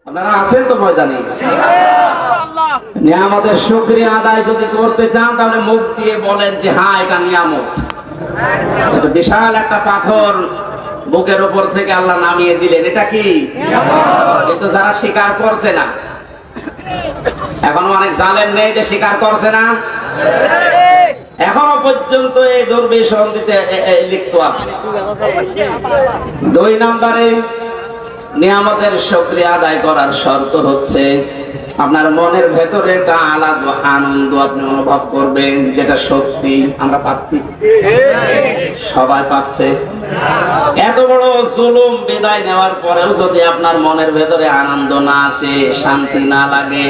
আপনারা আছেন তো ময়দানে? নিয়ামতের শুকরিয়া আদায় যদি করতে চান তাহলে মুখ দিয়ে বলেন যে হ্যাঁ এটা নিয়ামত। বিশাল একটা পাথর বুকের উপর থেকে আল্লাহ নামিয়ে দিলেন, এটা কি? কিন্তু যারা স্বীকার করছে না, এখনো অনেক জালেম নেই যে স্বীকার করছে না, এখনো পর্যন্ত এই দুর্বিসন্ধিতে লিপ্ত আছে। 2 নম্বরে নিয়ামতের শুকরিয়া আদায় করার শর্ত হচ্ছে আপনার মনের ভেতরে একটা আলাদা আনন্দ আপনি অনুভব করবেন, যেটা সত্যি আমরা পাচ্ছি, সবাই পাচ্ছে। এত বড় জুলুম বিদায় নেওয়ার পরেও যদি আপনার মনের ভেতরে আনন্দ না আসে, শান্তি না লাগে,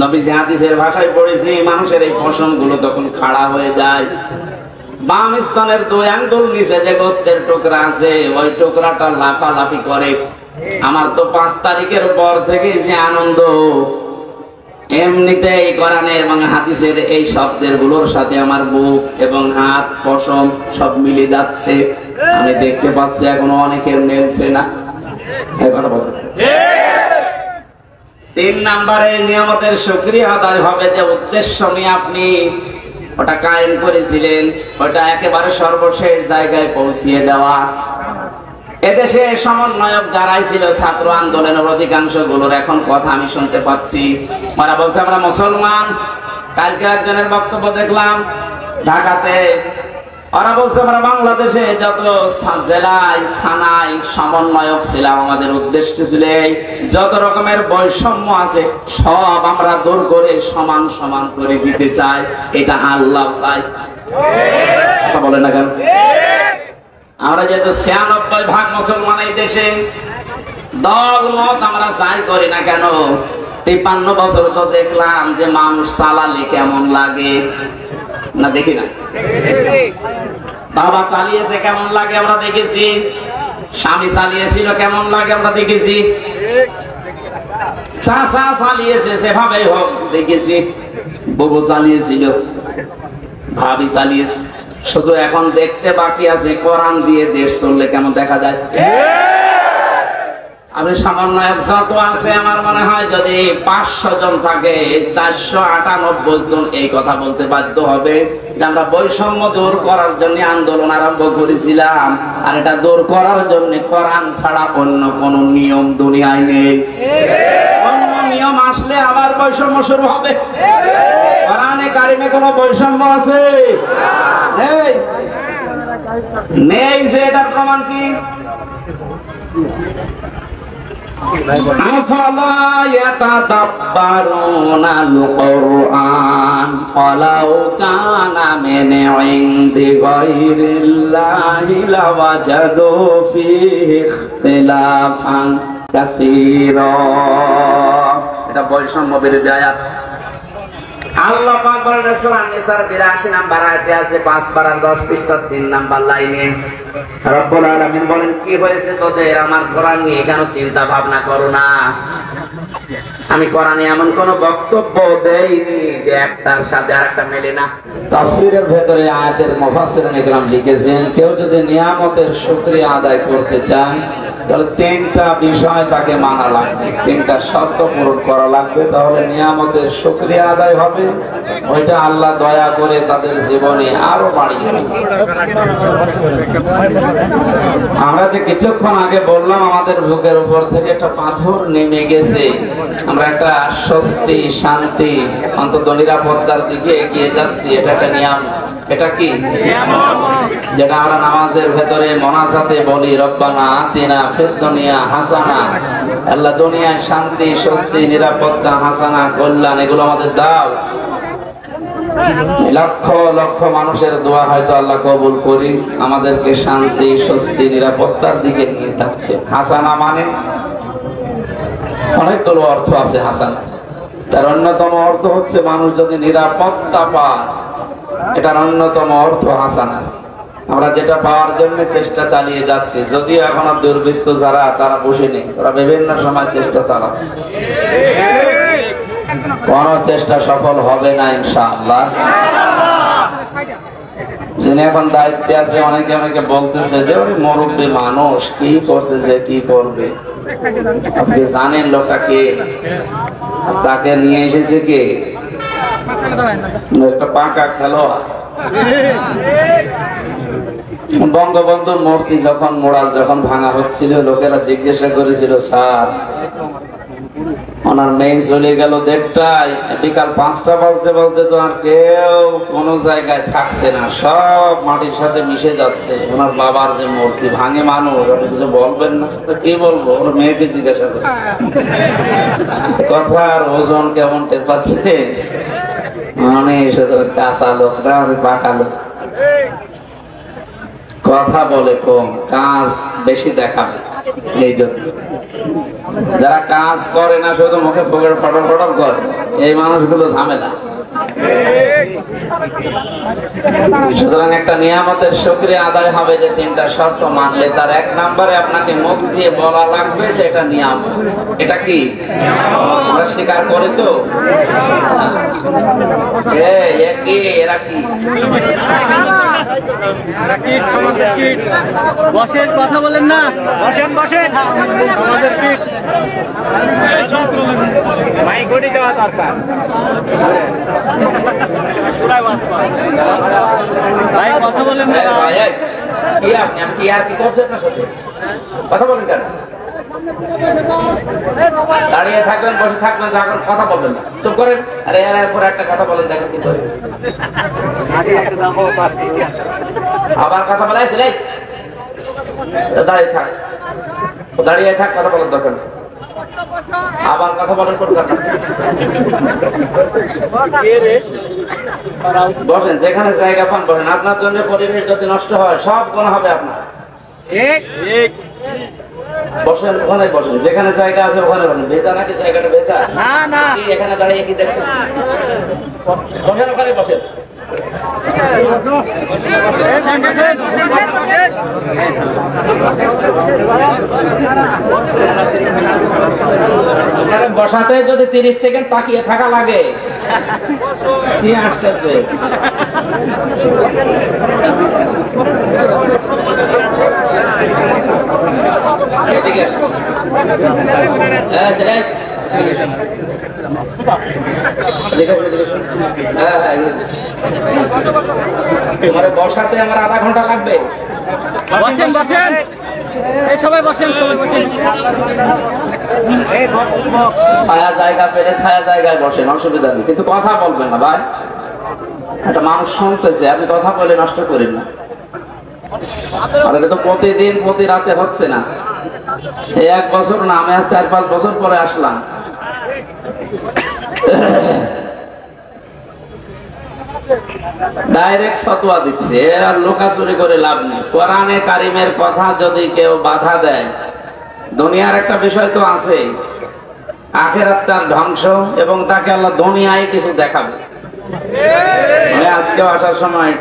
নবীজি হাদিসের ভাষায় পড়েছি মানুষের এই পশমগুলো তখন খাড়া হয়ে যায়। বাম স্তনের 2 আঙ্গুল নিচে যে গোস্তের টুকরা আছে ওই টুকরাটা লাফালাফি করে। আমার তো 5 তারিখের পর থেকে যে আনন্দ, এমনিতেই কোরআনে এবং হাদিসের এই শব্দের গুলোর সাথে আমার বুক এবং হাত পশম সব মিলে যাচ্ছে। আমি দেখতে পাচ্ছি এখনো অনেকের মিলছে না। 3 নম্বরে নিয়ামতের শুকরিয়া আদায় হবে যে উদ্দেশ্য নিয়ে আপনি ওটা কায়েম করেছিলেন, ওটা একেবারে সর্বশেষ জায়গায় পৌঁছিয়ে দেওয়া। এদেশে সমন্বয়ক যারাই ছিল ছাত্র আন্দোলনের অধিকাংশ গুলোর এখন কথা আমি শুনতে পাচ্ছি, ওরা বলছে আমরা মুসলমান। কালকে একজনের বক্তব্য দেখলাম ঢাকাতে, ওরা বলছে আমরা বাংলাদেশে যত জেলায় থানায় সমন্বয়ক ছিলাম আমাদের উদ্দেশ্য ছিল যত রকমের বৈষম্য আছে সব আমরা দূর করে সমান সমান করে দিতে চাই, এটা আল্লাহ চাই। কথা বলে না কেন? আমরা যেহেতু 96% মুসলমান এই দেশে, দল মত আমরা যাই করি না কেন, 53 বছর তো দেখলাম যে মানুষ চালালে কেমন লাগে না, দেখি না? বাবা চালিয়েছে কেমন লাগে আমরা দেখেছি, স্বামী চালিয়েছিল কেমন লাগে আমরা দেখেছি, চাচা চালিয়েছে সেভাবেই হোক দেখেছি, বউ চালিয়েছিল, ভাবি চালিয়েছে। শুধু এখন দেখতে বাকি আছে কোরআন দিয়ে দেশ চললে কেমন দেখা যায়। আমি সমন্বয়ক যত আছে আমার মনে হয় যদি 500 জন থাকে 498 জন এই কথা বলতে বাধ্য হবে যে আমরা বৈষম্য দূর করার জন্য আন্দোলন আরম্ভ করেছিলাম, আর এটা দূর করার জন্য কোরআন ছাড়া অন্য কোন নিয়ম দুনিয়ায় নেই। অন্য নিয়ম আসলে আবার বৈষম্য শুরু হবে। কোরআনে কারিমে কোনো বৈষম্য আছে? নেই। যে এটার প্রমাণ কি? আফালা ইয়াতাদাব্বারুনাল কুরআন ওয়ালাউ কানা মিন ইনদি গায়রিল্লাহি লাওয়াজাদু ফীহি ইখতিলাফান কাসীরা। এটা বৈষম্য বিরোধী আয়াত। আল্লাহ পাক বলেন সূরা নিসার 82 নাম্বার আয়াতে আছে 5 পারা 10 পৃষ্ঠা 3 নাম্বার লাইনে রব্বুল আলামিন বলেন কি হয়েছে তোদের আমার কোরআন নিয়ে কেন চিন্তা ভাবনা করো না? আমি কোরআনে এমন কোন বক্তব্য দেইনি যে একটার সাথে আরেকটা মেলে না। তাফসীরের ভেতরে আয়াতের মুফাসসিরিন ইকরাম লিখেছেন কেউ যদি নিয়ামতের শুকরিয়া আদায় করতে চায় তাহলে 3টা বিষয় তাকে মানা লাগবে, 3টা শর্ত পূরণ করা লাগবে, তাহলে নিয়ামতের শুকরিয়া আদায় হবে। ওইটা আল্লাহ দয়া করে তাদের জীবনে আরো বাড়িয়ে দেবে। আমরা যে কিছুক্ষণ আগে বললাম আমাদের বুকের উপর থেকে একটা পাথর নেমে গেছে, আমরা একটা স্বস্তি শান্তি অন্তত নিরাপত্তার দিকে এগিয়ে যাচ্ছি, এটা একটা নিয়াম। এটা কি? যেটা আমরা নামাজের ভেতরে মোনাজাতে বলি রব্বানা আতিনা ফিদ দুনিয়া হাসানা, আল্লাহ দুনিয়ায় শান্তি স্বস্তি নিরাপত্তা হাসানা কল্যাণ এগুলো আমাদের দাও। লক্ষ লক্ষ মানুষের দোয়া হয়তো আল্লাহ কবুল করি, আমাদেরকে শান্তি স্বস্তি নিরাপত্তার দিকে নিয়ে যাচ্ছে। হাসানা মানে অনেকগুলো অর্থ আছে হাসানা, তার অন্যতম অর্থ হচ্ছে মানুষ যদি নিরাপত্তা পায়, এটার অন্যতম অর্থ হাসানা। আমরা যেটা পাওয়ার জন্য চেষ্টা চালিয়ে যাচ্ছি, যদিও এখনো দুর্বৃত্ত যারা তারা বসে নেই, ওরা বিভিন্ন সময় চেষ্টা চালাচ্ছে, কোন চেষ্টা সফল হবে না ইনশাআল্লাহ। যিনি এখন দায়িত্বে আছে অনেকে অনেকে বলতেছে যে ওই মুরব্বী মানুষ কি করতেছে কি করবে, আপনি জানেন লোকটা কে, তাকে নিয়ে এসেছে কে? একটা পাকা খেলোয়াড়। বঙ্গবন্ধুর মূর্তি যখন মোড়াল যখন ভাঙা হচ্ছিল, লোকেরা জিজ্ঞাসা করেছিল, স্যার ওনার মেয়ে চলে গেল 1:30টায়, বিকাল 5টা বাজতে বাজতে তো আর কেউ কোন জায়গায় থাকছে না, সব মাটির সাথে মিশে যাচ্ছে। ওনার বাবার যে মূর্তি ভাঙে মানুষ, আপনি কিছু বলবেন না? কি বলবো? ওর মেয়েকে জিজ্ঞাসা করে। কথার ওজন কেমন টের পাচ্ছে? মানে কাঁচা লোক না, আমি পাকা লোক। কথা বলে কম, কাজ বেশি দেখাবে। এই জন্য যারা কাজ করে না, শুধু মুখে ফটর ফটর করে, এই মানুষগুলো ঝামেলা। সুতরাং একটা নিয়ামতের শুকরিয়া আদায় হবে যে 3টা শর্ত মানলে। তার 1 নম্বরে আপনাকে মুখ দিয়ে বলা লাগবে যে এটা নিয়ামত। এটা কি আমরা স্বীকার করি তো? এরা কি বসেন, কথা বলেন না, বসেন বসেন। আমাদের কিট মাইক ঘটি যাওয়া দরকার। ভাই কথা বলেন না। কি আপনি কি আর কি করছেন? আপনার সাথে কথা বলেন কেন? দাঁড়িয়ে থাকবেন, বসে থাকবেন, যখন কথা বলবেন না চুপ করেন। আরে এরপরে একটা কথা বলেন, দেখেন কি করে। আবার কথা বলাইছিল, দাঁড়িয়ে থাক, দাঁড়িয়ে থাক, কথা বলার দরকার নেই। আবার কথা বলেন, বসেন, যেখানে জায়গা পান বসেন। আপনার জন্য পরিবেশ যদি নষ্ট হয়, সব গুণ হবে আপনার। বসেন, ওখানে বসেন, যেখানে জায়গা আছে ওখানে বসেন। ভেজা নাকি জায়গাটা ভেজা? না, এখানে দাঁড়িয়ে কি দেখছেন? বসেন, ওখানে বসেন। বসাতে যদি 30 সেকেন্ড তাকিয়ে থাকা লাগে, কি আসছে? তোমার বসাতে আমার আধা ঘন্টা লাগবে। বসেন বসেন, এই সবাই বসেন, সবাই বসেন। ছায়া জায়গা পেলে ছায়া জায়গায় বসেন, অসুবিধা নেই, কিন্তু কথা বলবেন না ভাই। একটা মানুষ শুনতেছে, আপনি কথা বলে নষ্ট করেন না। আর এটা তো প্রতিদিন প্রতি রাতে হচ্ছে না। এই 1 বছর না, আমি আজ 4-5 বছর পরে আসলাম। ডাইরেক্ট ফতোয়া দিচ্ছে, আর লোকাচুরি করে লাভ নেই। কোরআনে কারিমের কথা যদি কেউ বাধা দেয়, দুনিয়ার একটা বিষয় তো আছে, আখিরাত তার ধ্বংস, এবং তাকে আল্লাহ দুনিয়ায় কিছু দেখাবে। আজকেও আসার সময়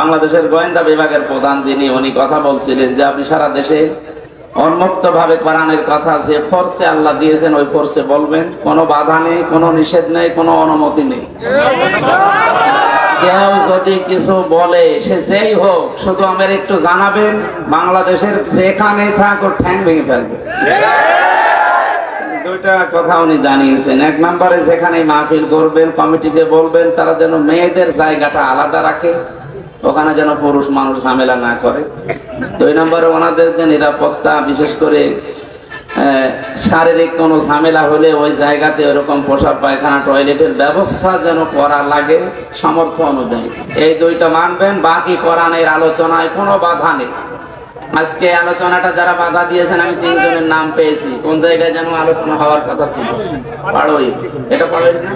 বাংলাদেশের গোয়েন্দা বিভাগের প্রধান যিনি, উনি কথা বলছিলেন যে আপনি সারা দেশে উন্মুক্ত ভাবে কোরআনের কথা যে ফোর্সে আল্লাহ দিয়েছেন ওই ফোর্সে বলবেন, কোনো বাধা নেই, কোনো নিষেধ নেই, কোনো অনুমতি নেই। কেউ যদি কিছু বলে, সে যেই হোক, শুধু আমার একটু জানাবেন, বাংলাদেশের যেখানে থাক ওর ঠ্যাং ভেঙে ফেলবে। 2টা কথা উনি জানিয়েছেন। 1 নম্বরে যেখানে মাহফিল করবেন, কমিটিকে বলবেন তারা যেন মেয়েদের জায়গাটা আলাদা রাখে, ওখানে যেন পুরুষ মানুষ ঝামেলা না করে। 2 নম্বরে ওনাদের যে নিরাপত্তা, বিশেষ করে শারীরিক কোনো ঝামেলা হলে ওই জায়গাতে ওরকম পোশাক পায়খানা টয়লেটের ব্যবস্থা যেন করা লাগে সামর্থ্য অনুযায়ী। এই 2টা মানবেন, বাকি কোরআনের আলোচনায় কোনো বাধা নেই। আজকে আলোচনাটা যারা বাধা দিয়েছেন, আমি 3 জনের নাম পেয়েছি। কোন জায়গায় যেন আলোচনা হওয়ার কথা ছিল, পাড়োই, এটা পাড়োই না?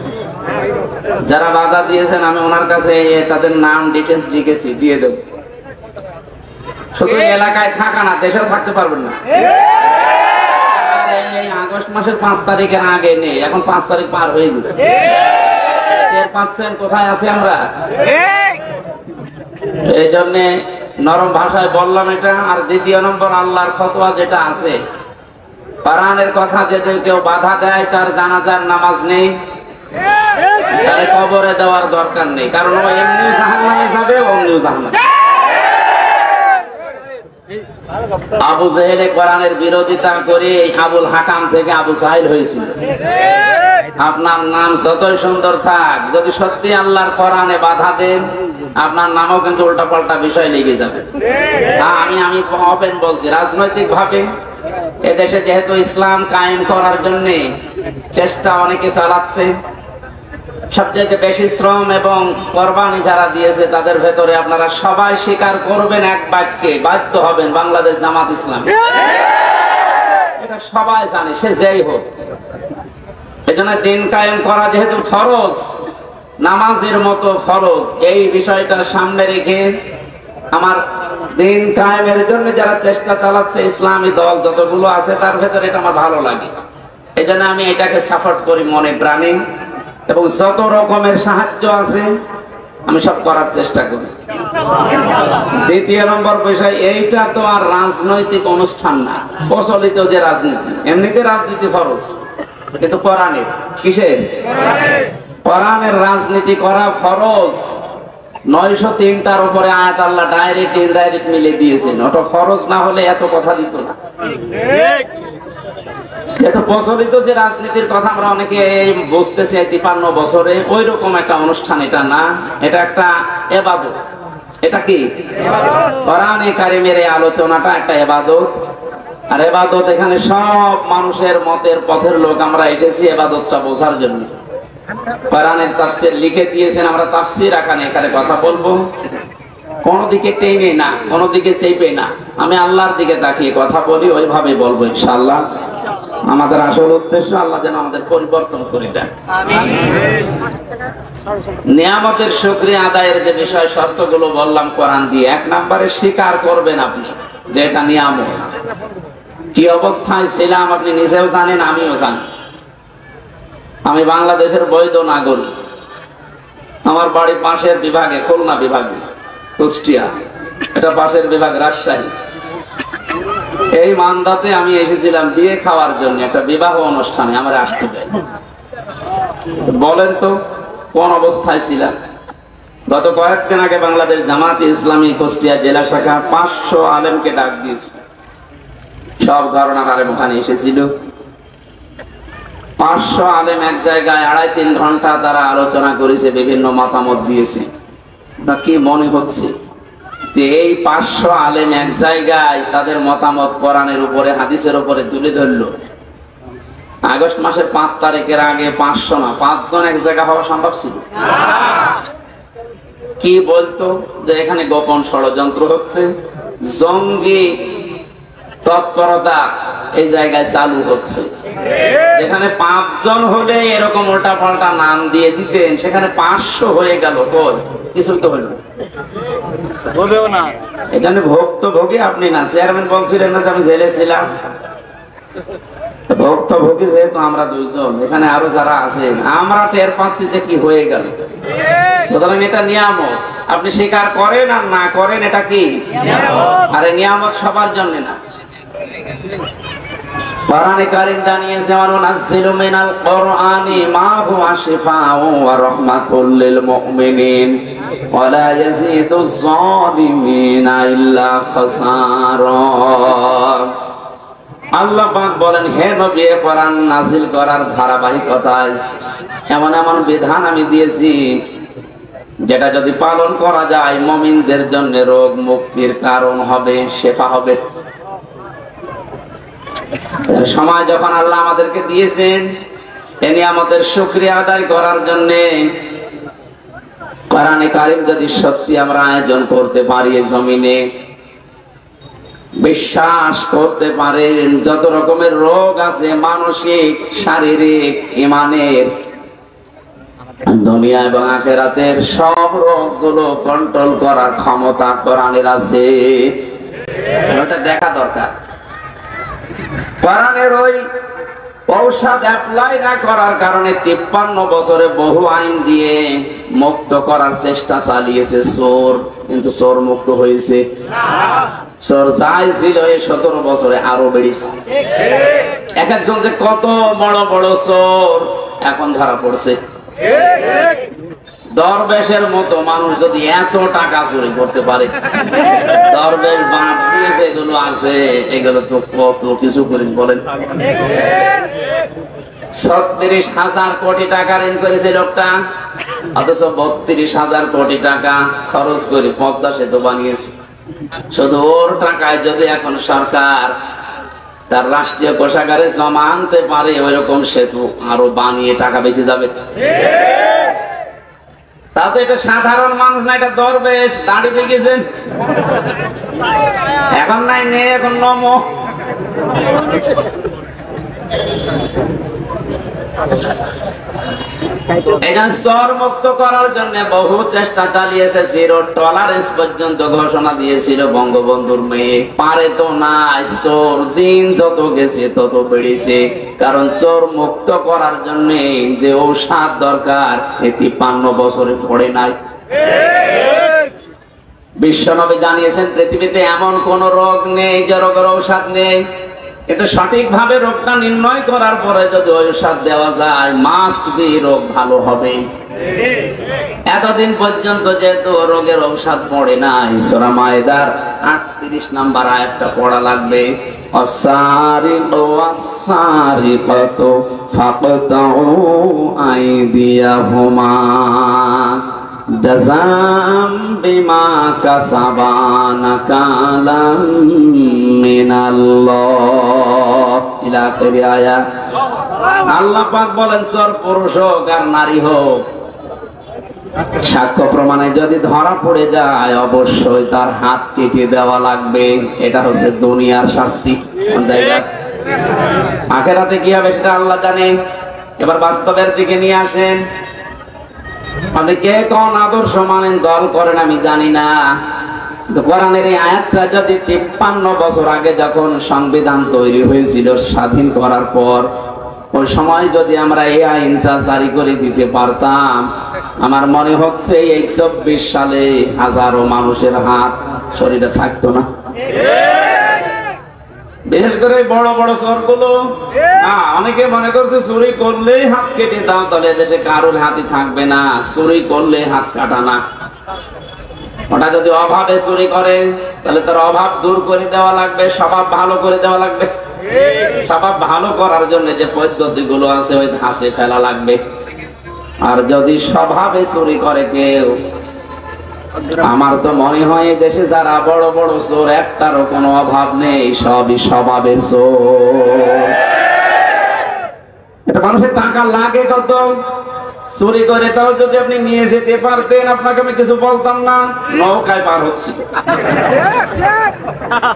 যারা বাধা দিয়েছেন আমি ওনার কাছে তাদের নাম ডিটেলস লিখেছি, দিয়ে দেব। শুধু এলাকায় থাকা না, দেশেও থাকতে পারবেন না। আগস্ট মাসের 5 তারিখের আগে নেই, এখন 5 তারিখ পার হয়ে গেছে। টের পাচ্ছেন কোথায় আছি আমরা? এই জন্যে নরম ভাষায় বললাম এটা। আর 2 নম্বর, আল্লাহর ফতোয়া যেটা আছে, কোরআনের কথা যদি কেউ বাধা দেয়, তার জানাজার নামাজ নেই, তার কবরে দেওয়ার দরকার নেই, কারণ ও এমনি জাহান্নামে যাবে, অমনিও জাহান্নামে। আবু জেহেলে কোরআনের বিরোধিতা করে আবুল হাকাম থেকে আবু সাহিল হয়েছিল। আপনার নাম যতই সুন্দর থাক, যদি সত্যি আল্লাহর কোরআনে বাধা দেন, আপনার নামও কিন্তু উল্টাপাল্টা বিষয় লেগে যাবে। আমি ওপেন বলছি, রাজনৈতিক ভাবে এদেশে যেহেতু ইসলাম কায়েম করার জন্য চেষ্টা অনেকে চালাচ্ছে, সবচেয়ে বেশি শ্রম এবং কোরবানি যারা দিয়েছে তাদের ভেতরে আপনারা সবাই স্বীকার করবেন এক বাক্যে, বাধ্য হবেন বাংলাদেশ জামাত ইসলাম। এটা সবাই জানে, সে যেই হোক। এজন্য দিন কায়েম করা যেহেতু ফরজ, নামাজের মতো ফরজ, এই বিষয়টা সামনে রেখে আমার দিন কায়েমের জন্য যারা চেষ্টা চালাচ্ছে ইসলামী দল যতগুলো আছে তার ভেতরে এটা আমার ভালো লাগে। এই জন্য আমি এটাকে সাপোর্ট করি মনে প্রাণে, এবং যত রকমের সাহায্য আছে আমি সব করার চেষ্টা করি। দ্বিতীয় নম্বর বিষয়, এইটা তো আর রাজনৈতিক অনুষ্ঠান না, প্রচলিত যে রাজনীতি, এমনিতে রাজনীতি ফরজ, কিন্তু কোরআনের কিসের? কোরআনের রাজনীতি করা ফরজ। 903টার উপরে আয়াত আল্লাহ ডাইরেক্ট ইনডাইরেক্ট মিলে দিয়েছেন, ওটা ফরজ না হলে এত কথা দিত না। এটা প্রচলিত যে রাজনীতির কথা আমরা অনেকে বুঝতেছি 53 বছরে, ওই রকম একটা অনুষ্ঠান এটা না, এটা একটা ইবাদত। এটা কি? কোরআনে কারিমের এই আলোচনাটা একটা ইবাদত। আর ইবাদত, এখানে সব মানুষের মতের পথের লোক আমরা এসেছি ইবাদতটা বোঝার জন্য। কোরআনের তাফসীর লিখে দিয়েছেন, আমরা তাফসীর আকারে এখানে কথা বলবো, কোন দিকে টেনে না, কোন দিকে চেপে না, আমি আল্লাহর দিকে তাকিয়ে কথা বলি, ওইভাবে বলবো ইনশাআল্লাহ। আমাদের আসল উদ্দেশ্য আল্লাহ যেন আমাদের পরিবর্তন করে দেন। নিয়ামতের শুকরিয়া আদায়ের যে বিষয় শর্তগুলো বললাম কোরআন দিয়ে, 1 নম্বরে স্বীকার করবেন আপনি যে এটা নিয়ামত। কি অবস্থায় ছিলাম আপনি নিজেও জানেন, আমিও জানি। আমি বাংলাদেশের বৈধ নাগরিক, আমার বাড়ি পাশের বিভাগে, খুলনা বিভাগে, কুষ্টিয়া, এটা পাশের বিভাগ রাজশাহী। এই মান্দাতে আমি এসেছিলাম বিয়ে খাওয়ার জন্য, একটা বিবাহ অনুষ্ঠানে আমার আসতে দেয়। বলেন তো কোন অবস্থায় ছিলাম? গত কয়েকদিন আগে বাংলাদেশ জামাত ইসলামী কুষ্টিয়া জেলা শাখা 500 আলেমকে ডাক দিয়েছিল, সব ঘরানার আলেম ওখানে এসেছিল। 500 আলেম এক জায়গায় 2.5-3 ঘন্টা তারা আলোচনা করেছে, বিভিন্ন মতামত দিয়েছে। কি মনে হচ্ছে যে এই 500 আলেম এক জায়গায় তাদের মতামত কোরআনের উপরে, হাদিসের উপরে তুলে ধরলো? আগস্ট মাসের 5 তারিখের আগে 500 না, 5 জন এক জায়গা হওয়া সম্ভব ছিল? কি বলতো যে এখানে গোপন ষড়যন্ত্র হচ্ছে, জঙ্গি তৎপরতা এই জায়গায় চালু হচ্ছে। যেখানে 5 জন হলে এরকম উল্টা পাল্টা নাম দিয়ে দিতেন, সেখানে 500 হয়ে গেল, কিছু তো হলো না। এখানে ভুক্তভোগী আপনি না, চেয়ারম্যান বলছিলেন না যে আমি জেলে ছিলাম। ভুক্তভোগী যেহেতু আমরা 2 জন, এখানে আরো যারা আছেন, আমরা টের পাচ্ছি যে কি হয়ে গেল। সুতরাং এটা নিয়ামত, আপনি স্বীকার করেন আর না করেন, এটা কি? আরে নিয়ামত সবার জন্য না। কোরআনে কারীম জানিয়েছে, ওয়ানুনাজ্জিলু মিনাল কোরআনি মা হুয়া শিফাউন ওয়া রাহমাতুল লিল মুমিনিন ওয়া লা ইয়াজিদুজ যালিমিনা ইল্লা খাসারা। আল্লাহ পাক বলেন, হে নবী, কোরআন নাযিল করার ধারাবাহিকতায় এমন এমন বিধান আমি দিয়েছি যেটা যদি পালন করা যায় মুমিনদের জন্য রোগ মুক্তির কারণ হবে, শেফা হবে। সময় যখন আল্লাহ আমাদেরকে দিয়েছেন এই নিয়ামতের শুকরিয়া আদায় করার জন্য, কোরআনে কারীম যদি সত্যি আমরা আয়োজন করতে পারি, জমিনে বিশ্বাস করতে পারেন যত রকমের রোগ আছে, মানসিক, শারীরিক, ঈমানের, দুনিয়া এবং আখিরাতের সব রোগগুলো কন্ট্রোল করার ক্ষমতা কোরআনের আছে। এটা দেখা দরকার। কোরআনের ওই ঔষধ অ্যাপ্লাই না করার কারণে 53 বছরে বহু আইন দিয়ে মুক্ত করার চেষ্টা চালিয়েছে চোর, কিন্তু চোর মুক্ত হয়েছে? চোর যাই ছিল এই 17 বছরে আরো বেড়েছে। এক একজন যে কত বড় বড় চোর এখন ধরা পড়ছে। দরবেশের মতো মানুষ যদি এত টাকা চুরি করতে পারে, দরবেশ বাঁধ দিয়ে যেগুলো আছে এগুলো তো কত কিছু করিস বলেন। 36,000 কোটি টাকা ঋণ করেছে লোকটা, অথচ 32,000 কোটি টাকা খরচ করে পদ্মা সেতু বানিয়েছে। শুধু ওর টাকায় যদি এখন সরকার তার রাষ্ট্রীয় কোষাগারে জমা আনতে পারে, ওইরকম সেতু আরো বানিয়ে টাকা বেঁচে যাবে। তাতে এটা সাধারণ মানুষ না, এটা দরবেশ দাঁড়ি দেখেছেন এখন নাই নেই, এখন নমো। এখানে চোর মুক্ত করার জন্য বহু চেষ্টা চালিয়েছে, জিরো টলারেন্স পর্যন্ত ঘোষণা দিয়েছিল বঙ্গবন্ধুর মেয়ে। পারে তো নাই, চোর দিন যত গেছে তত বেড়েছে। কারণ চোর মুক্ত করার জন্য যে ঔষধ দরকার, 53 বছরে পড়ে নাই। বিশ্বনবী জানিয়েছেন পৃথিবীতে এমন কোন রোগ নেই যে রোগের ঔষধ নেই, কিন্তু সঠিকভাবে রোগটা নির্ণয় করার পরে যদি ঔষধ দেওয়া যায়, মাস্ট বি রোগ ভালো হবে। এতদিন পর্যন্ত যেহেতু রোগের ঔষধ পড়ে নাই, সূরা মায়েদার 38 নম্বর আয়াতটা পড়া লাগবে। অসারিকু ওয়াসারিকাতু ফাকতাউ আইদিয়াহুমা জাযাম বিমা কাসাবা নাকালাম মিনাল্লাহ ইলা আখির আয়াত। আল্লাহ পাক বলেন, চোর পুরুষ হোক আর নারী হোক, সাক্ষ্য প্রমাণে যদি ধরা পড়ে যায় অবশ্যই তার হাত কেটে দেওয়া লাগবে। এটা হচ্ছে দুনিয়ার শাস্তি। কোন জায়গা? আখিরাতে কি হবে সেটা আল্লাহ জানেন। এবার বাস্তবের দিকে নিয়ে আসেন। মানে কে কোন আদর্শ মানেন, দল করেন আমি জানি না, কোরআনের এই আয়াতটা যদি 53 বছর আগে যখন সংবিধান তৈরি হয়েছিল স্বাধীন করার পর, ওই সময় যদি আমরা এই আইনটা জারি করে দিতে পারতাম, আমার মনে হচ্ছে এই 24 সালে হাজারো মানুষের হাত শরীরে থাকতো না। বিশেষ করে বড় বড় চোরগুলো, অনেকে মনে করছে চুরি করলেই হাত কেটে দাও, তাহলে দেশে কারোর হাতই থাকবে না। চুরি করলে হাত কাটা না, ওটা যদি অভাবে চুরি করে তাহলে তার অভাব দূর করে দেওয়া লাগবে, স্বভাব ভালো করে দেওয়া লাগবে। স্বভাব ভালো করার জন্য যে পদ্ধতিগুলো আছে ওই ধাঁচে ফেলা লাগবে। আর যদি স্বভাবে চুরি করে কেউ, আমার তো মনে হয় দেশে যারা বড় বড় চোর, একটারও কোনো অভাব নেই, সবই স্বভাবে চোর। এটা মানুষের টাকা লাগে কত, চুরি করে তাও যদি আপনি নিয়ে যেতে পারতেন, আপনাকে আমি কিছু বলতাম না, নৌকায় পার হচ্ছি।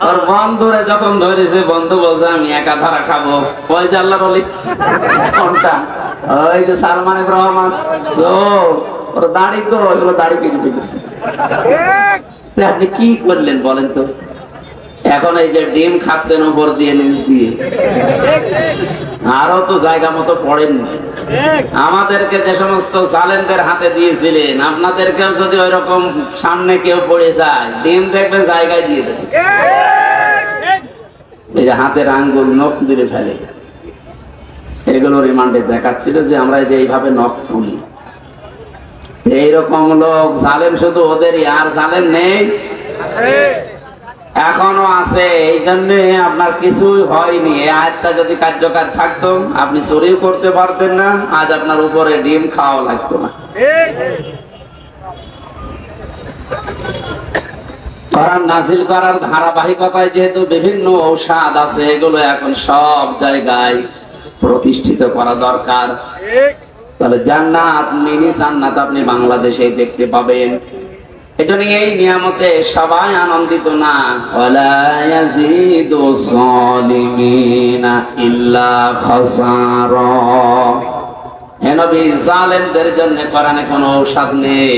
আর বন্ধুরে যখন ধরেছে, বন্ধু বলছে আমি একা ধারা খাবো, ওই যে আল্লাহ বলি কোনটা, ওই যে সালমান রহমান, ওর দাড়ি তো ওইগুলো দাড়ি কেটে ফেলেছে। আপনি কি করলেন বলেন তো? এখন এই যে ডিম খাচ্ছেন উপর দিয়ে নিচ দিয়ে, আরো তো জায়গা মতো পড়েন। আমাদেরকে যে সমস্ত জালেমদের হাতে দিয়েছিলেন, আপনাদেরকেও যদি ওই রকম সামনে কেউ পড়ে যায়, ডিম দেখবে জায়গায় দিয়ে দেবে। এই যে হাতের আঙ্গুল নখ তুলে ফেলে, এগুলো রিমান্ডে দেখাচ্ছিল যে আমরা যে এইভাবে নখ তুলি। এইরকম লোক জালেম শুধু ওদেরই, আর জালেম নেই, এখনো আছে। এই জন্য আপনার কিছুই হয়নি। এই আয়াতটা যদি কার্যকর থাকতো, আপনি চুরিও করতে পারতেন না, আজ আপনার উপরে ডিম খাওয়া লাগতো না। কোরআন নাযিল করার ধারাবাহিকতায় যেহেতু বিভিন্ন ঔষধ আছে, এগুলো এখন সব জায়গায় প্রতিষ্ঠিত করা দরকার। তাহলে জান্নাত, মিনি জান্নাত আপনি বাংলাদেশে দেখতে পাবেন। এটা নিয়ে এই নিয়ামতে সবাই আনন্দিত না। ওয়ালা ইয়াজিদু যালিমিনা ইল্লা খাসারা। হে নবী, জালেমদের জন্য কোরআনে কোনো ঔষধ নেই।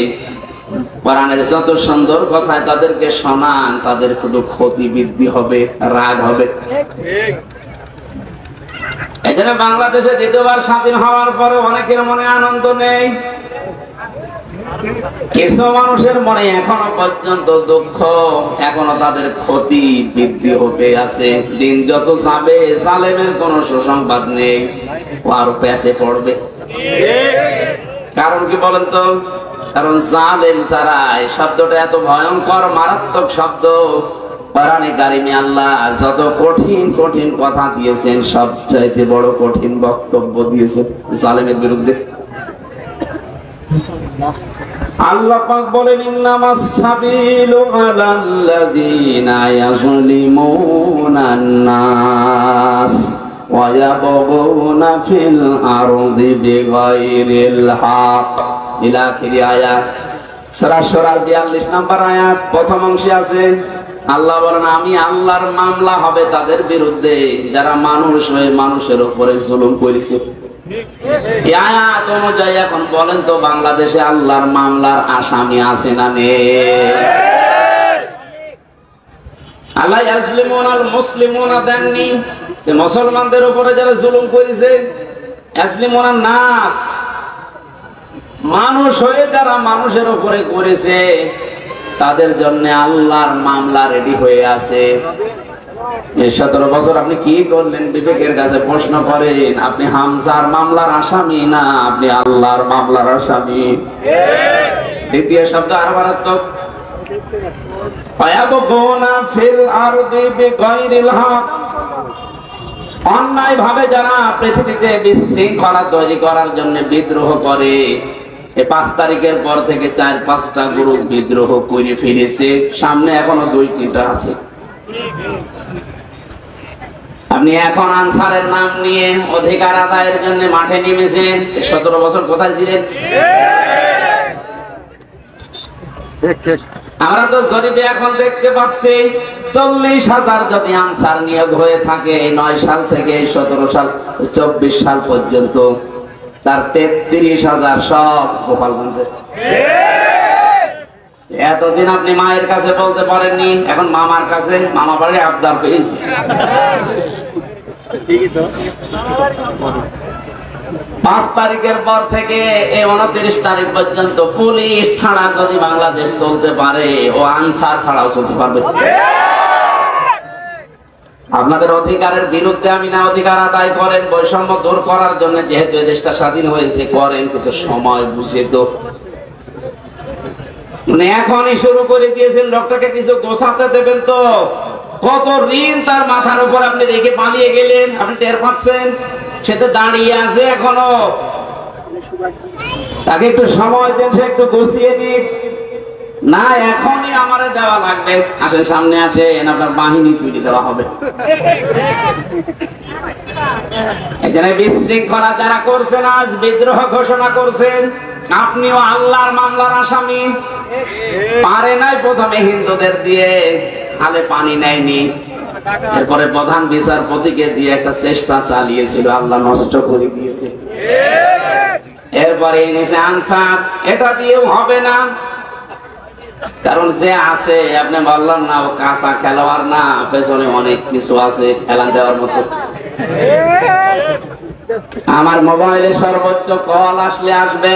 কোরআনের যত সুন্দর কথা তাদেরকে শোনান, তাদের শুধু ক্ষতি বৃদ্ধি হবে, রাগ হবে। এই জন্য বাংলাদেশে দ্বিতীয়বার স্বাধীন হওয়ার পরে অনেকের মনে আনন্দ নেই। কিছু মানুষের মনে এখনো পর্যন্ত দুঃখ, এখনো তাদের ক্ষতি বৃদ্ধি হতে আছে। দিন যত যাবে, জালেমের কোনো সুসংবাদ নেই, ও আরো প্যাসে পড়বে। কারণ কি বলেন তো? কারণ জালেম যারা, এই শব্দটা এত ভয়ঙ্কর মারাত্মক শব্দ। কোরআনে কারিমে আল্লাহ যত কঠিন কঠিন কথা দিয়েছেন, সবচাইতে বড় কঠিন বক্তব্য দিয়েছেন জালেমের বিরুদ্ধে। আল্লাহ পাক বলেন, ইন্নামাস সাবিলু আলাল্লাযীনা ইয়াযলিমুনান নাস ওয়া ইয়াবগুনা ফিল আরদি বিগাইরিল হক। ইলা আখিরি আয়াত। সূরা শুরার 42 নম্বর আয়াত প্রথম অংশে আছে আল্লাহ বলেন, আমি আল্লাহর মামলা হবে তাদের বিরুদ্ধে যারা মানুষ হয়ে মানুষের উপরে জুলুম করেছে। এই আয়াত অনুযায়ী এখন বলেন তো, বাংলাদেশে আল্লাহর মামলার আসামি আছে না নেই? আল্লাহ ইয়াজলিমুনাল মুসলিমুনা দেননি, মুসলমানদের উপরে যারা জুলুম করেছে। ইয়াজলিমুনান নাস, মানুষ হয়ে যারা মানুষের উপরে করেছে, তাদের জন্য আল্লাহর মামলা রেডি হয়ে আছে। এই 17 বছর আপনি কি করলেন? বিবেকের কাছে প্রশ্ন করেন। আপনি হামজার মামলার আসামি না, আপনি আল্লাহর মামলার আসামি। দ্বিতীয় শব্দ আর মারাত্মক, ওয়ায়াবগুনা ফিল আরদি বিগাইরিল হক। অন্যায় ভাবে যারা পৃথিবীতে বিশৃঙ্খলা তৈরি করার জন্য বিদ্রোহ করে, এই 5 তারিখের পর থেকে 4-5টা গ্রুপ বিদ্রোহ করে ফিরেছে, সামনে এখনো 2-3টা আছে। আপনি এখন আনসারের নাম নিয়ে অধিকার আদায়ের জন্য মাঠে নেমেছেন। 17 বছর কোথায় ছিলেন? আমরা তো জরিপে এখন দেখতে পাচ্ছি 40,000 যদি আনসার নিয়োগ হয়ে থাকে 9 সাল থেকে 17 সাল 24 সাল পর্যন্ত, তার 33,000 সব গোপালগঞ্জের। এতদিন আপনি মায়ের কাছে বলতে পারেননি, এখন মামার কাছে, মামা বাড়ি আবদার পেয়েছে। 5 তারিখের পর থেকে 29 তারিখ পর্যন্ত পুলিশ ছাড়া যদি বাংলাদেশ চলতে পারে, ও আনসার ছাড়াও চলতে পারবে। আপনাদের অধিকারের বিরুদ্ধে আমি না, অধিকার আদায় করেন, বৈষম্য দূর করার জন্য, যেহেতু এই দেশটা স্বাধীন হয়েছে, করেন, কিন্তু সময় বুঝে তো। এখনই শুরু করে দিয়েছেন, লোকটাকে কিছু গোছাতে দেবেন তো। কত ঋণ তার মাথার উপর আপনি রেখে পালিয়ে গেলেন, আপনি টের পাচ্ছেন? সে তো দাঁড়িয়ে আছে এখনো, তাকে একটু সময় দেন, সে একটু গুছিয়ে দিক। না, এখনই আমারে দেওয়া লাগবে। আসেন, সামনে আসেন, আপনার বাহিনী তৈরি দেওয়া হবে। এখানে বিশৃঙ্খলা যারা করছেন, আজ বিদ্রোহ ঘোষণা করছেন, আপনিও আল্লাহর মামলার আসামি। পারে নাই প্রথমে হিন্দুদের দিয়ে, হালে পানি নেয়নি, এরপরে প্রধান বিচারপতিকে দিয়ে একটা চেষ্টা চালিয়েছিল, আল্লাহ নষ্ট করে দিয়েছে। এরপরে এনেছে আনসার, এটা দিয়েও হবে না, কারণ যে আছে, আপনি বললাম না, ও কাঁচা খেলোয়াড় না, পেছনে অনেক কিছু আছে খেলা দেওয়ার মতো। আমার মোবাইলে সর্বোচ্চ কল আসলে আসবে,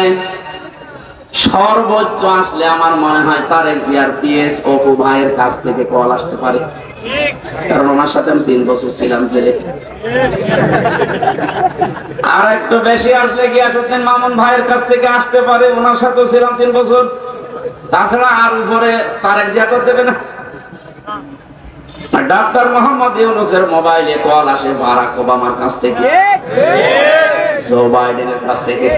সর্বোচ্চ আসলে আমার মনে হয় তারেক জিয়ার পিএস অপু ভাইয়ের কাছ থেকে কল আসতে পারে, কারণ ওনার সাথে আমি 3 বছর ছিলাম জেলে। আর একটু বেশি আসলে গিয়াসউদ্দিন মামুন ভাইয়ের কাছ থেকে আসতে পারে, ওনার সাথেও ছিলাম 3 বছর। তাছাড়া আর উপরে তারেক জিয়া তো দেবে না। ডক্টর মোহাম্মদ ইউনূসের মোবাইলে কল আসে বারাক ওবামার কাছ থেকে, জো বাইডেনের কাছ থেকে,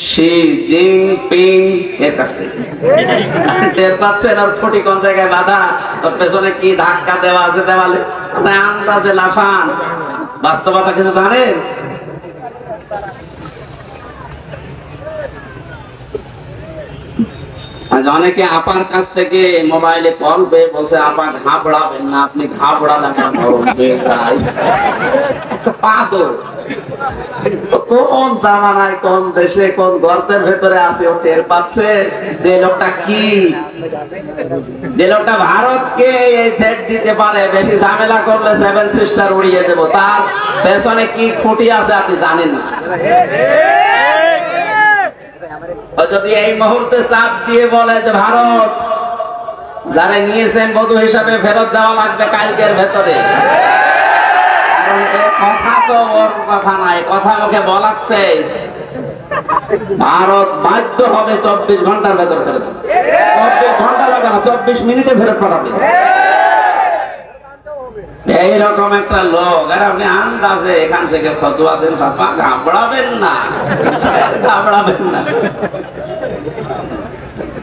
শি জিনপিং এর কাছ থেকে। টের পাচ্ছেন ওর ফুটি কোন জায়গায় বাঁধা, ওর পেছনে কি ধাক্কা দেওয়া আছে দেওয়ালে, আন্দাজে লাফান। বাস্তবতা কিছু জানেন? অনেকে আপার কাছ থেকে মোবাইলে কল পেয়ে বলছে, আপা ঘাবড়াবেন না, আপনি ঘাবড়ালে পাগল। কোন জামানায়, কোন দেশে, কোন গর্তের ভেতরে আছে ও টের পাচ্ছে। যে লোকটা কি, যে লোকটা ভারতকে এই থ্রেট দিতে পারে, বেশি ঝামেলা করলে 7 সিস্টার উড়িয়ে দেব, তার পেছনে কি খুঁটি আছে আপনি জানেন না। যদি এই মুহূর্তে চাপ দিয়ে বলে যে ভারত যারা নিয়েছেন বধূ হিসাবে ফেরত দেওয়া লাগবে কালকের ভেতরে, কারণ কথা তো ওর কথা নাই, কথা মুখে বলাচ্ছে, ভারত বাধ্য হবে 24 ঘন্টার ভেতর ফেরত, 24 ঘন্টা লাগে না, 24 মিনিটে ফেরত পাঠাবে। এইরকম একটা লোক, আর আপনি আন্দাজে এখান থেকে ফতোয়া দেন, বাবা ঘাবড়াবেন না, ঘাবড়াবেন না।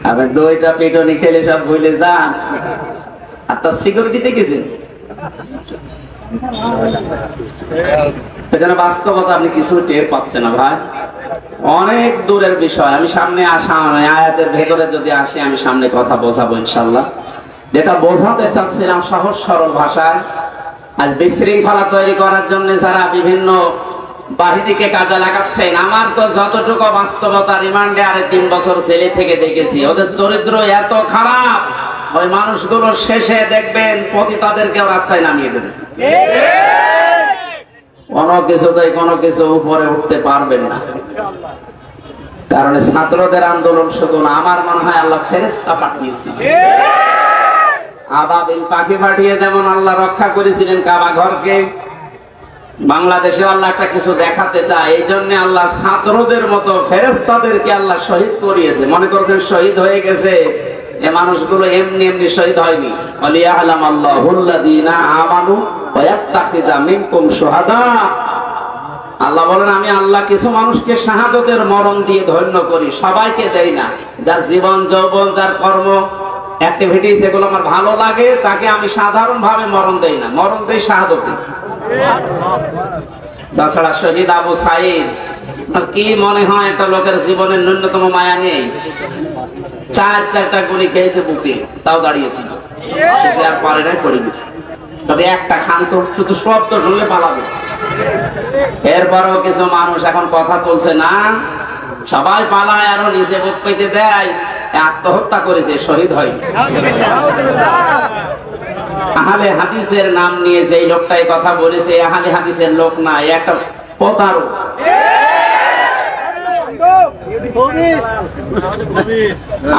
আপনি 2টা পিটনি খেলে সব ভুলে যান। আর তার সিকিউরিটি দেখেছেন, এখানে বাস্তবতা আপনি কিছু টের পাচ্ছেন না ভাই, অনেক দূরের বিষয়। আমি সামনে আসা আয়াতের ভেতরে যদি আসি, আমি সামনে কথা বোঝাবো ইনশাল্লাহ। যেটা বোঝাতে চাচ্ছিলাম সহজ সরল ভাষায়, আজ বিশৃঙ্খলা তৈরি করার জন্য যারা বিভিন্ন বাহিনীকে কাজে লাগাচ্ছেন, আমার তো যতটুকু বাস্তবতা, রিমান্ডে আরে 3 বছর জেলে থেকে দেখেছি, ওদের চরিত্র এত খারাপ, ওই মানুষগুলো শেষে দেখবেন পতিতাদেরকেও রাস্তায় নামিয়ে দেবে। কোনো কিছু উপরে উঠতে পারবেন না, কারণ ছাত্রদের আন্দোলন শুধু না, আমার মনে হয় আল্লাহ ফেরেশতা পাঠিয়েছে, আবাবিল পাখি পাঠিয়ে যেমন আল্লাহ রক্ষা করেছিলেন কাবা ঘরকে, বাংলাদেশে আল্লাহ একটা কিছু দেখাতে চায়, এই জন্য আল্লাহ ছাত্রদের মতো ফেরেশতাদেরকে আল্লাহ শহীদ করিয়েছে। মনে করছেন শহীদ হয়ে গেছে, এ মানুষগুলো এমনি এমনি শহীদ হয়নি। ওয়ালিয়ালাম আল্লাহুল্লাযীনা আমানু ওয়া ইয়াত্তাখিযা মিনকুম শুহাদা। আল্লাহ বলেন, আমি আল্লাহ কিছু মানুষকে শাহাদাতের মরণ দিয়ে ধন্য করি, সবাইকে দেই না। যার জীবন যৌবন, যার কর্ম অ্যাক্টিভিটিস এগুলো আমার ভালো লাগে, তাকে আমি সাধারণ ভাবে মরণ দেই না, মরণ দেই শাহাদাতে। তাছাড়া শহীদ আবু সাঈদ, কি মনে হয় একটা লোকের জীবনের ন্যূনতম মায়া নেই? 4টা গুলি খেয়েছে বুকে, তাও দাঁড়িয়েছিল, আর পারে নাই, পড়ে গেছে। তবে একটা খান্ত শুধু শব্দ শুনলে পালাবে। এরপরও কিছু মানুষ এখন কথা বলছে না, সবাই পালায়, আরো নিচে বুক পেতে দেয়, আত্মহত্যা করেছে, শহীদ হয়। আহলে হাদিসের নাম নিয়ে যে লোকটাই কথা বলেছে, আহলে হাদিসের লোক না, একটা প্রতারক।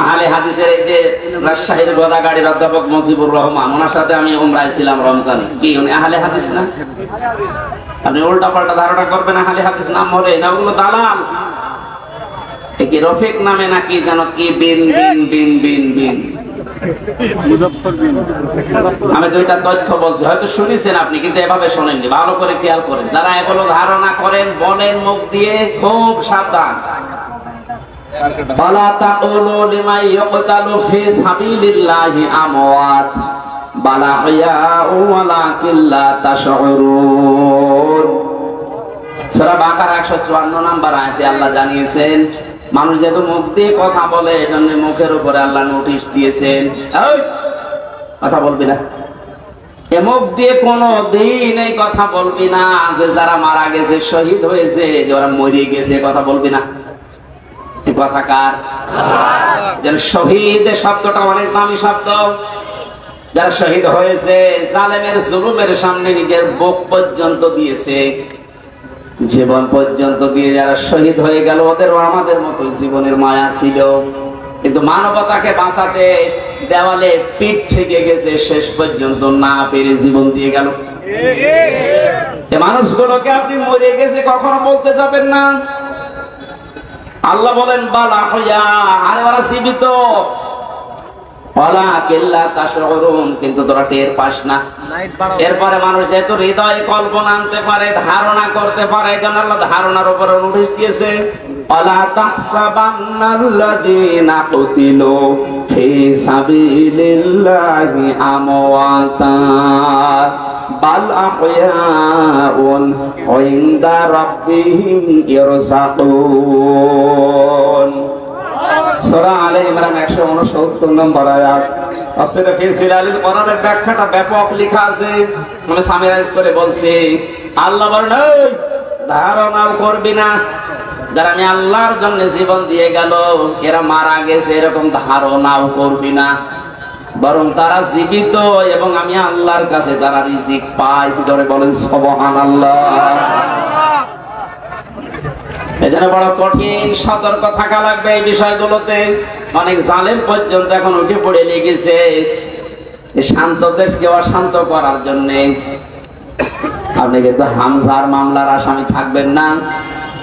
আহলে হাদিসের এই যে রাজশাহীর গোদাগাড়ির অধ্যাপক মুজিবুর রহমান, ওনার সাথে আমি উমরায় ছিলাম রমজানে। কি উনি আহলে হাদিস না? আপনি উল্টা পাল্টা ধারণা করবেন আহলে হাদিস নাম হলে না, ওগুলো দালাল। কি রফিক নামে নাকি যেন কি বিন বিন বিন বিন বিন, আমি 2টা তথ্য বলছি, হয়তো শুনেছেন আপনি, কিন্তু এভাবে শোনেননি, ভালো করে খেয়াল করেন। যারা এগুলো ধারণা করেন, বলেন মুখ দিয়ে, খুব সাবধান। ওয়ালা তাকুলু লিমান ইয়ুকতালু ফি সাবিলিল্লাহি আমওয়াত বাল আহইয়াউ ওয়ালাকিন লা তাশউরুন। সূরা বাকারা 154 নম্বর আয়াতে আল্লাহ জানিয়েছেন, মানুষ যেহেতু মুখ দিয়ে কথা বলে, এজন্য মুখের উপরে আল্লাহ নোটিশ দিয়েছেন, কথা বলবি না, এ মুখ দিয়ে কোনো দিন এই কথা বলবি না যে যারা মারা গেছে, শহীদ হয়েছে, যে ওরা মরে গেছে, কথা বলবি না। এই কথা কার? যেন শহীদ শব্দটা অনেক দামি শব্দ। যারা শহীদ হয়েছে, জালেমের জুলুমের সামনে নিজের বুক পর্যন্ত দিয়েছে, জীবন পর্যন্ত দিয়ে যারা শহীদ হয়ে গেল, ওদেরও আমাদের মতো জীবনের মায়া ছিল, কিন্তু মানবতাকে বাঁচাতে দেওয়ালে পিঠ থেকে গেছে, শেষ পর্যন্ত না পেরে জীবন দিয়ে গেল। এই মানুষগুলোকে আপনি মরে গেছে কখনো বলতে যাবেন না। আল্লাহ বলেন বালা হইয়া, আরে ওরা জীবিত, কিন্তু তোরা টের পাস না। এরপরে মানুষ যেহেতু হৃদয় কল্পনা আনতে পারে, ধারণা করতে পারে, এই জন্য আল্লাহ ধারণার উপরে নোটিশ দিয়েছে, ওয়ালা তাহসাবান্নাল্লাযীনা কুতিলু ফি সাবিলিল্লাহি আমওয়াতা বাল আহইয়াউন ইনদা রাব্বিহিম ইরযাকুন। সূরা আলে ইমরান 169 নম্বর আয়াত। তাফসীরে ফি জিলালিল কোরআনের ব্যাখ্যাটা ব্যাপক লেখা আছে, আমি সামারাইজ করে বলছি। আল্লাহ বলেন, ধারণা করবি না, যারা আমি আল্লাহর জন্য জীবন দিয়ে গেল, এরা মারা গেছে, এরকম ধারণাও করবি না, বরং তারা জীবিত এবং আমি আল্লাহর কাছে তারা রিজিক পায়। ধরে বলেন সুবহানাল্লাহ। এজন্য বড় কঠিন সতর্ক থাকা লাগবে এই বিষয়গুলোতে। অনেক জালেম পর্যন্ত এখন উঠে পড়ে লেগেছে শান্ত দেশকে অশান্ত করার জন্য। আপনি কিন্তু হামজার মামলার আসামি থাকবেন না,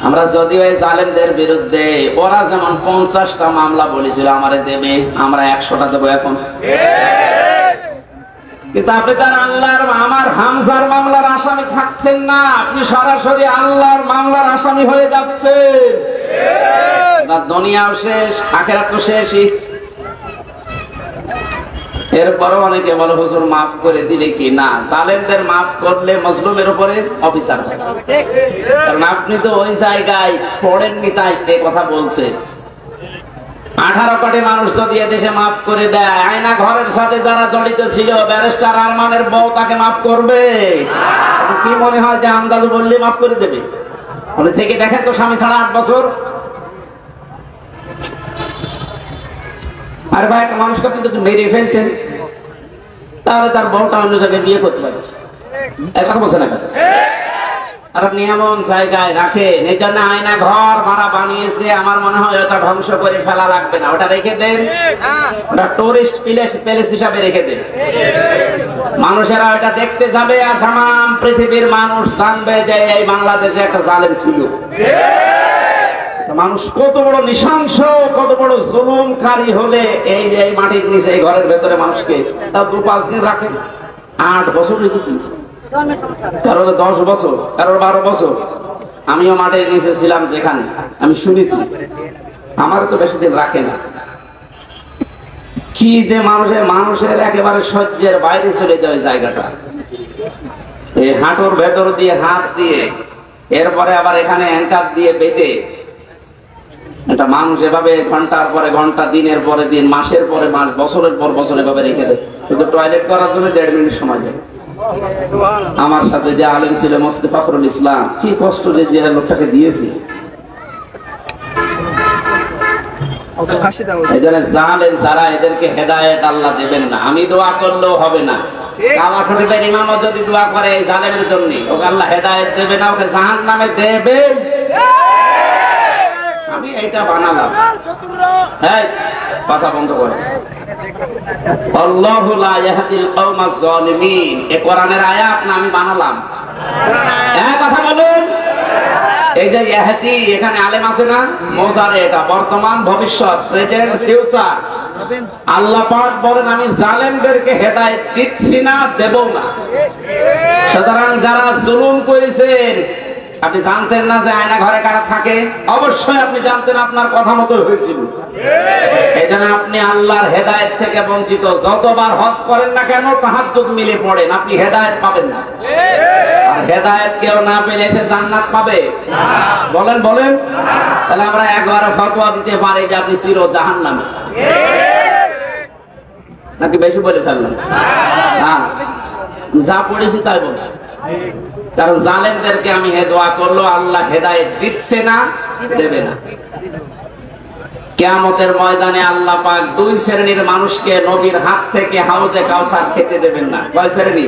আমরা যদিও এই জালেমদের বিরুদ্ধে ওরা যেমন 50টা মামলা বলেছিল আমারে দেবে, আমরা 100টা দেবো এখন। কিন্তু আপনি তার আল্লাহর আমার হামজার মামলার আসামি থাকছেন না, আপনি সরাসরি আল্লাহর মামলার আসামি হয়ে যাচ্ছেন। দুনিয়াও শেষ, আখিরাত তো শেষই। এরপরও অনেকে বলে হুজুর মাফ করে দিলে কি না, জালেমদের মাফ করলে মজলুমের উপরে অফিসার, কারণ আপনি তো ওই জায়গায় পড়েননি, তাই এই কথা বলছে। 18 কোটি মানুষ যদি এদেশে মাফ করে দেয়, আয়না ঘরের সাথে যারা জড়িত ছিল, ব্যারিস্টার আরমানের বউ তাকে মাফ করবে? কি মনে হয় যে আন্দাজ বললে মাফ করে দেবে? বলে থেকে দেখেন তো, স্বামী ছাড়া 8 বছর। আর ভাই একটা মানুষকে আপনি যদি মেরে ফেলতেন, তাহলে তার বউটা অন্য জায়গায় বিয়ে করতে পারে, কথা বলছে না? আর আপনি এমন জায়গায় রাখেন, এই জন্য আয়না ঘর ভাড়া বানিয়েছে, আমার মনে হয় ওটা ধ্বংস করে ফেলা লাগবে না, ওটা রেখে দেন, ওটা টুরিস্ট প্লেস হিসাবে রেখে দেন। মানুষেরা ওটা দেখতে যাবে, আর সামাম পৃথিবীর মানুষ জানবে যে এই বাংলাদেশে একটা জালেম ছিল। মানুষ কত বড় নৃশংস, কত বড় জুলুমকারী হলে এই যে এই মাটির নিচে, এই ঘরের ভেতরে মানুষকে তাও 2-5 দিন রাখেন। 8 বছর রেখে দিয়েছে, কারো 10 বছর, কারো 12 বছর। আমিও মাটির নিচে ছিলাম, যেখানে আমি শুনেছি, আমার তো বেশি দিন রাখে না। কি যে মানুষের একেবারে সহ্যের বাইরে চলে যায় জায়গাটা। এই হাঁটুর ভেতর দিয়ে হাত দিয়ে, এরপরে আবার এখানে অ্যাঙ্কার দিয়ে বেঁধে একটা মানুষ এভাবে ঘন্টার পরে ঘন্টা, দিনের পরে দিন, মাসের পরে মাস, বছরের পর বছর এভাবে রেখে দেয়। শুধু টয়লেট করার জন্য 1.5 মিনিট সময় দেয়। আমার সাথে যে আলেম ছিল মুফতি ফখরুল ইসলাম, কি কষ্ট যে লোকটাকে দিয়েছি। এই জন্য জালেম যারা, এদেরকে হেদায়েত আল্লাহ দেবেন না। আমি দোয়া করলেও হবে না, কাবা শরীফের ইমামও যদি দোয়া করে এই জালেমের জন্য, ওকে আল্লাহ হেদায়েত দেবে না, ওকে জাহান্নামে দেবেন। আমি এইটা বানালাম, এই কথা বন্ধ করে। আল্লাহু লা ইয়াহদিল কওমাজ জালিমিন, এই কোরআনের আয়াত না আমি বানালাম। এই কথা বলুন। এই যে ইয়াহদি, এখানে আলেম আছে না, মোজারে, এটা বর্তমান, ভবিষ্যৎ, প্রেজেন্ট, ফিউচার। আল্লাহ পাক বলেন আমি জালেমদেরকে হেদায়েত দিচ্ছি না, দেব না। সুতরাং যারা জুলুম করেছেন, আপনি জানতেন না যে আয়না ঘরে কারা থাকে? অবশ্যই আপনি জানতেন, আপনার কথা মতো হয়েছিল। এই জন্য আপনি আল্লাহর হেদায়েত থেকে বঞ্চিত। যতবার হজ করেন না কেন, তাহাজ্জুদ মিলে পড়েন, আপনি হেদায়েত পাবেন না। আর হেদায়েত কেউ না পেলে সে জান্নাত পাবে? বলেন বলেন। তাহলে আমরা একবার ফতোয়া দিতে পারি যে আপনি চির জাহান্নামী, নাকি বেশি বলে ফেললাম? না, যা পড়েছি তাই বলছি। কারণ জালেমদেরকে আমি দোয়া করলো, আল্লাহ হেদায়েত দিচ্ছে না, দেবে না। কিয়ামতের ময়দানে আল্লাহ পাক 2 শ্রেণীর মানুষকে নবীর হাত থেকে হাউজে কাউসার খেতে দেবেন না। কয় শ্রেণী?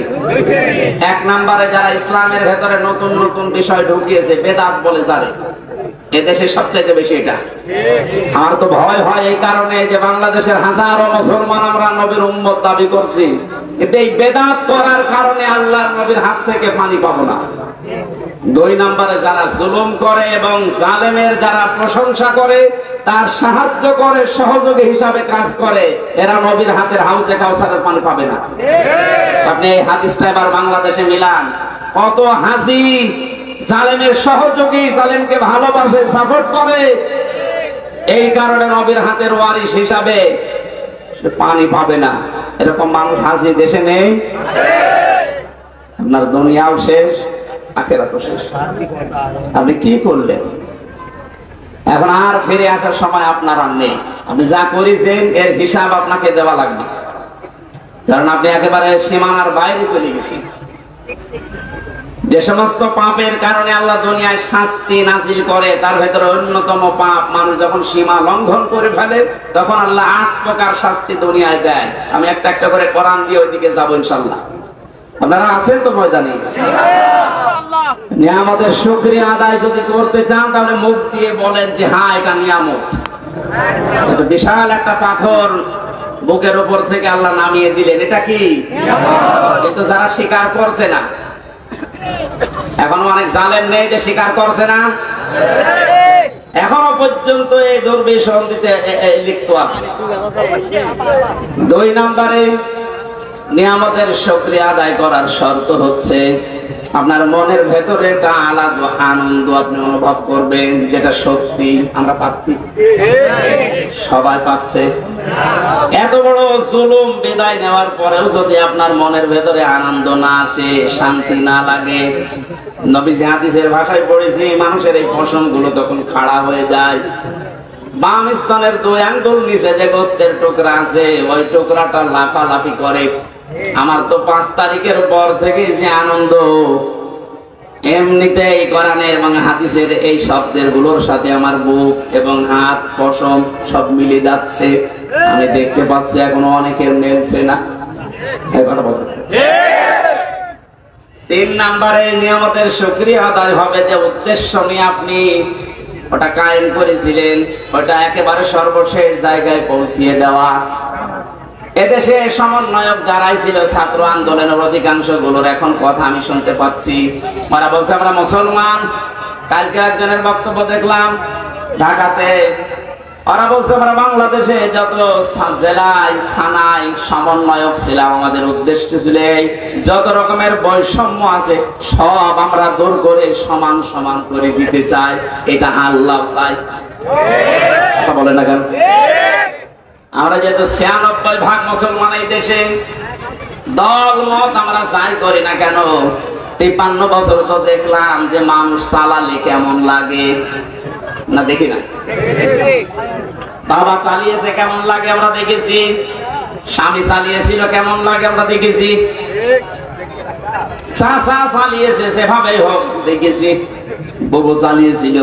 1 নম্বরে যারা ইসলামের ভেতরে নতুন নতুন বিষয় ঢুকিয়েছে, বেদাত বলে যারে, এদেশে সবচেয়ে বেশি এটা। আমার তো ভয় হয় এই কারণে যে বাংলাদেশের হাজারো মুসলমান আমরা নবীর উম্মত দাবি করছি, কিন্তু এই বেদাত করার কারণে আল্লাহর নবীর হাত থেকে পানি পাবো না। 2 নম্বরে যারা জুলুম করে এবং জালেমের যারা প্রশংসা করে, তার সাহায্য করে, সহযোগী হিসাবে কাজ করে, এরা নবীর হাতের হাউজে কাউসারের পানি পাবে না। আপনি এই হাদিসটা এবার বাংলাদেশে মিলান, কত হাজি জালেমের সহযোগী, জালেমকে ভালোবাসে, সাপোর্ট করে, এই কারণে নবীর হাতের ওয়ারিশ হিসাবে পানি পাবে না। এরকম মানুষ হাজি দেশে নেই। আপনার দুনিয়াও শেষ, আখিরাতও শেষ। আপনি কি করলেন? এখন আর ফিরে আসার সময় আপনার আর নেই। আপনি যা করেছেন এর হিসাব আপনাকে দেওয়া লাগবে, কারণ আপনি একেবারে সীমানার বাইরে চলে গেছেন। যে সমস্ত পাপের কারণে আল্লাহ দুনিয়ায় শাস্তি নাজিল করে, তার ভেতরে অন্যতম পাপ, মানুষ যখন সীমা লঙ্ঘন করে ফেলে, তখন আল্লাহ 8 প্রকার শাস্তি দুনিয়ায় দেয়। আমি একটা একটা করে কোরআন দিয়ে ওইদিকে যাবো ইনশাআল্লাহ। আপনারা আছেন তো ময়দানে? নিয়ামতের শুকরিয়া আদায় যদি করতে চান, তাহলে মুখ দিয়ে বলেন যে হ্যাঁ, এটা নিয়ামত। এটা বিশাল একটা পাথর বুকের উপর থেকে আল্লাহ নামিয়ে দিলেন, এটা কি? কিন্তু যারা স্বীকার করছে না, এখন অনেক জালেম নেই যে স্বীকার করছে না, এখনো পর্যন্ত এই দুর্বিসন্ধিতে লিপ্ত আছে। 2 নম্বরে নিয়ামতের শুকরিয়া আদায় করার শর্ত হচ্ছে আপনার মনের ভেতরে একটা আলাদা আনন্দ আপনি অনুভব করবেন, যেটা সত্যি আমরা পাচ্ছি, সবাই পাচ্ছে। এত বড় জুলুম বিদায় নেওয়ার পরেও যদি আপনার মনের ভেতরে আনন্দ না আসে, শান্তি না লাগে, নবীজি হাদিসের ভাষায় পড়েছি মানুষের এই পশমগুলো তখন খাড়া হয়ে যায়। বাম স্তনের 2 আঙ্গুল নিচে যে গোস্তের টুকরা আছে ওই টুকরাটা লাফালাফি করে। আমার তো 5 তারিখের পর থেকে যে আনন্দ, এমনিতেই কোরআনে এবং হাদিসের এই শব্দের গুলোর সাথে আমার বুক এবং হাত পশম সব মিলে যাচ্ছে। আমি দেখতে পাচ্ছি এখনো অনেকের মিলছে না। 3 নম্বরে নিয়ামতের শুকরিয়া আদায় হবে যে উদ্দেশ্য নিয়ে আপনি ওটা কায়েম করেছিলেন, ওটা একেবারে সর্বশেষ জায়গায় পৌঁছিয়ে দেওয়া। এদেশে সমন্বয়ক যারাই ছিল ছাত্র আন্দোলনের অধিকাংশ গুলোর এখন কথা আমি শুনতে পাচ্ছি, ওরা বলছে আমরা মুসলমান। কালকে একজনের বক্তব্য দেখলাম ঢাকাতে, ওরা বলছে আমরা বাংলাদেশে যত জেলায় থানায় সমন্বয়ক ছিলাম আমাদের উদ্দেশ্য ছিল যত রকমের বৈষম্য আছে সব আমরা দূর করে সমান সমান করে দিতে চাই। এটা আল্লাহ চাই, কথা বলে না কেন? আমরা যেহেতু 96% মুসলমান এই দেশে, দল মত আমরা যাই করি না কেন, 53 বছর তো দেখলাম যে মানুষ চালালে কেমন লাগে না, দেখি না? বাবা চালিয়েছে কেমন লাগে আমরা দেখেছি, স্বামী চালিয়েছিল কেমন লাগে আমরা দেখেছি, চাচা চালিয়েছে সেভাবেই হোক দেখেছি, বউ চালিয়েছিল,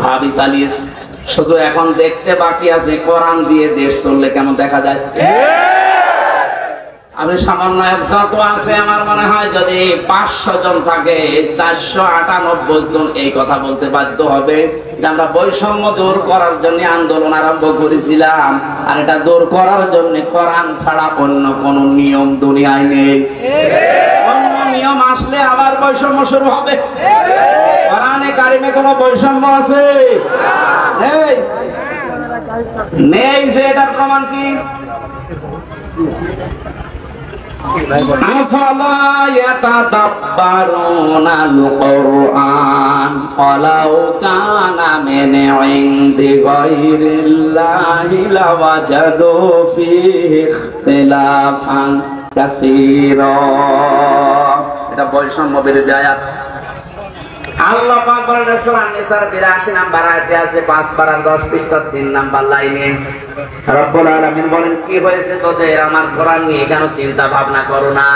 ভাবি চালিয়েছে। শুধু এখন দেখতে বাকি আছে কোরআন দিয়ে দেশ চললে কেমন দেখা যায়। আমি সমন্বয়ক যত আছে আমার মনে হয় যদি 500 জন থাকে 498 জন এই কথা বলতে বাধ্য হবে যে আমরা বৈষম্য দূর করার জন্য আন্দোলন আরম্ভ করেছিলাম, আর এটা দূর করার জন্য কোরআন ছাড়া অন্য কোন নিয়ম দুনিয়ায় নেই। অন্য নিয়ম আসলে আবার বৈষম্য শুরু হবে। কোরআনে কারিমে কোন বৈষম্য আছে? নেই। নেই যে এটার প্রমাণ কি? আফালা ইয়াতাদাব্বারুনাল কুরআন ওয়ালাউ কানা মিন ইনদি গায়রিল্লাহি লাওয়াজাদু ফীহি ইখতিলাফান কাসীরা। এটা বৈষম্য বিরোধী আয়াত। আল্লাহ পাক বলেন সূরা নিসার 82 নাম্বার আয়াতে আছে 5 পারা 10 পৃষ্ঠা 3 নাম্বার লাইনে রব্বুল আলামিন বলেন কি হয়েছে তোদের আমার কোরআন নিয়ে কেন চিন্তা ভাবনা করো না?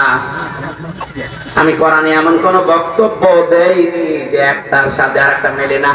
আমি কোরআনে এমন কোন বক্তব্য দেইনি যে একটার সাথে আরেকটা মেলে না।